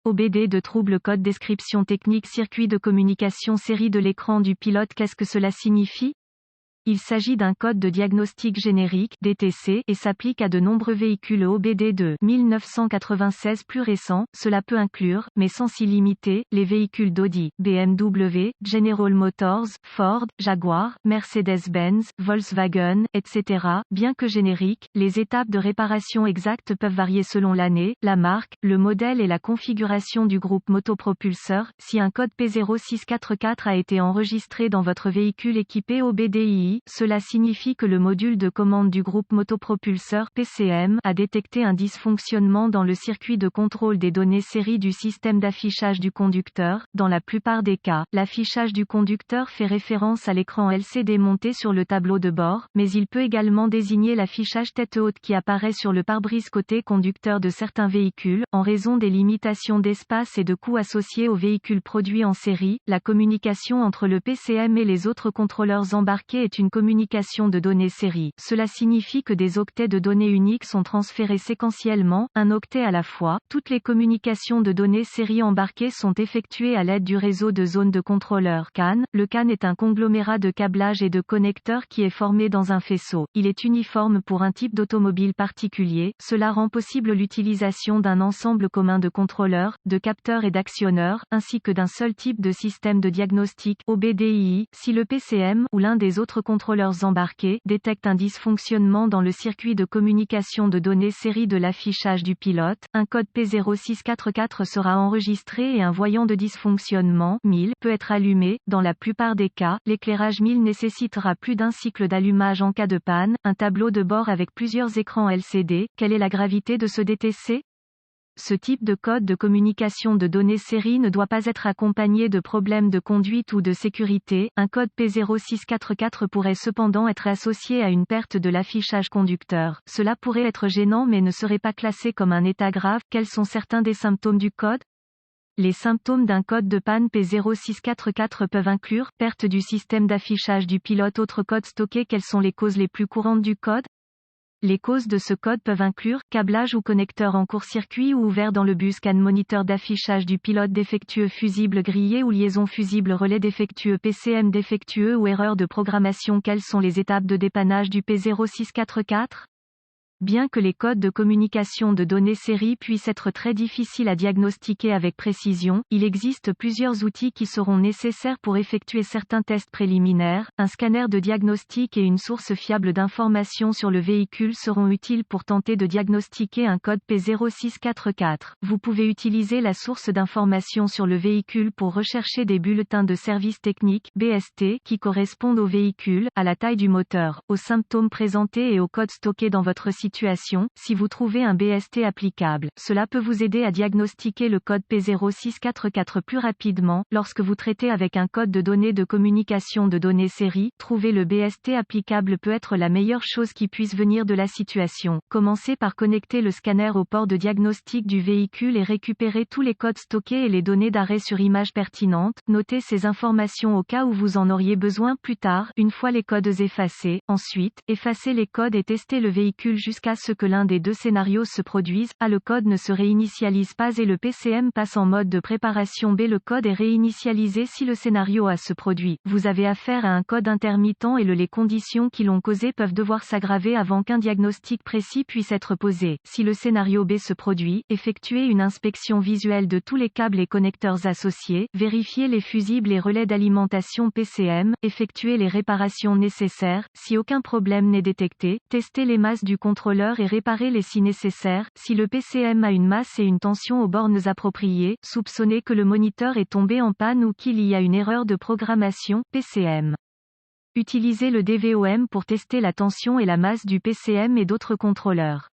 OBD de trouble code description technique circuit de communication série de l'écran du pilote. Qu'est-ce que cela signifie? Il s'agit d'un code de diagnostic générique (DTC) et s'applique à de nombreux véhicules OBD de 1996 plus récents. Cela peut inclure, mais sans s'y limiter, les véhicules d'Audi, BMW, General Motors, Ford, Jaguar, Mercedes-Benz, Volkswagen, etc. Bien que génériques, les étapes de réparation exactes peuvent varier selon l'année, la marque, le modèle et la configuration du groupe motopropulseur. Si un code P0644 a été enregistré dans votre véhicule équipé OBDII, cela signifie que le module de commande du groupe motopropulseur (PCM) a détecté un dysfonctionnement dans le circuit de contrôle des données série du système d'affichage du conducteur. Dans la plupart des cas, l'affichage du conducteur fait référence à l'écran LCD monté sur le tableau de bord, mais il peut également désigner l'affichage tête haute qui apparaît sur le pare-brise côté conducteur de certains véhicules. En raison des limitations d'espace et de coûts associés aux véhicules produits en série, la communication entre le PCM et les autres contrôleurs embarqués est une communication de données série. Cela signifie que des octets de données uniques sont transférés séquentiellement, un octet à la fois. Toutes les communications de données série embarquées sont effectuées à l'aide du réseau de zones de contrôleurs CAN. Le CAN est un conglomérat de câblages et de connecteurs qui est formé dans un faisceau. Il est uniforme pour un type d'automobile particulier. Cela rend possible l'utilisation d'un ensemble commun de contrôleurs, de capteurs et d'actionneurs, ainsi que d'un seul type de système de diagnostic OBDII. Si le PCM ou l'un des autres contrôleurs embarqués détecte un dysfonctionnement dans le circuit de communication de données série de l'affichage du pilote, un code P0644 sera enregistré et un voyant de dysfonctionnement 1000 peut être allumé. Dans la plupart des cas, l'éclairage 1000 nécessitera plus d'un cycle d'allumage en cas de panne. Un tableau de bord avec plusieurs écrans LCD. Quelle est la gravité de ce DTC? Ce type de code de communication de données série ne doit pas être accompagné de problèmes de conduite ou de sécurité. Un code P0644 pourrait cependant être associé à une perte de l'affichage conducteur. Cela pourrait être gênant mais ne serait pas classé comme un état grave. Quels sont certains des symptômes du code? Les symptômes d'un code de panne P0644 peuvent inclure perte du système d'affichage du pilote. Autre code stocké. Quelles sont les causes les plus courantes du code? Les causes de ce code peuvent inclure câblage ou connecteur en court-circuit ou ouvert dans le bus CAN, moniteur d'affichage du pilote défectueux, fusible grillé ou liaison fusible relais défectueux, PCM défectueux ou erreur de programmation. Quelles sont les étapes de dépannage du P0644? Bien que les codes de communication de données série puissent être très difficiles à diagnostiquer avec précision, il existe plusieurs outils qui seront nécessaires pour effectuer certains tests préliminaires. Un scanner de diagnostic et une source fiable d'informations sur le véhicule seront utiles pour tenter de diagnostiquer un code P0644. Vous pouvez utiliser la source d'informations sur le véhicule pour rechercher des bulletins de service technique (BST) qui correspondent au véhicule, à la taille du moteur, aux symptômes présentés et aux codes stockés dans votre situation. Si vous trouvez un BST applicable, cela peut vous aider à diagnostiquer le code P0644 plus rapidement. Lorsque vous traitez avec un code de données de communication de données série, trouver le BST applicable peut être la meilleure chose qui puisse venir de la situation. Commencez par connecter le scanner au port de diagnostic du véhicule et récupérer tous les codes stockés et les données d'arrêt sur image pertinentes. Notez ces informations au cas où vous en auriez besoin plus tard, une fois les codes effacés. Ensuite, effacez les codes et testez le véhicule jusqu'à ce que l'un des deux scénarios se produise. A. Le code ne se réinitialise pas et le PCM passe en mode de préparation. B. Le code est réinitialisé si le scénario A se produit. Vous avez affaire à un code intermittent et les conditions qui l'ont causé peuvent devoir s'aggraver avant qu'un diagnostic précis puisse être posé. Si le scénario B se produit, effectuez une inspection visuelle de tous les câbles et connecteurs associés, vérifiez les fusibles et relais d'alimentation PCM, effectuez les réparations nécessaires. Si aucun problème n'est détecté, testez les masses du contrôleur et réparer-les si nécessaire. Si le PCM a une masse et une tension aux bornes appropriées, soupçonnez que le moniteur est tombé en panne ou qu'il y a une erreur de programmation, PCM. Utilisez le DVOM pour tester la tension et la masse du PCM et d'autres contrôleurs.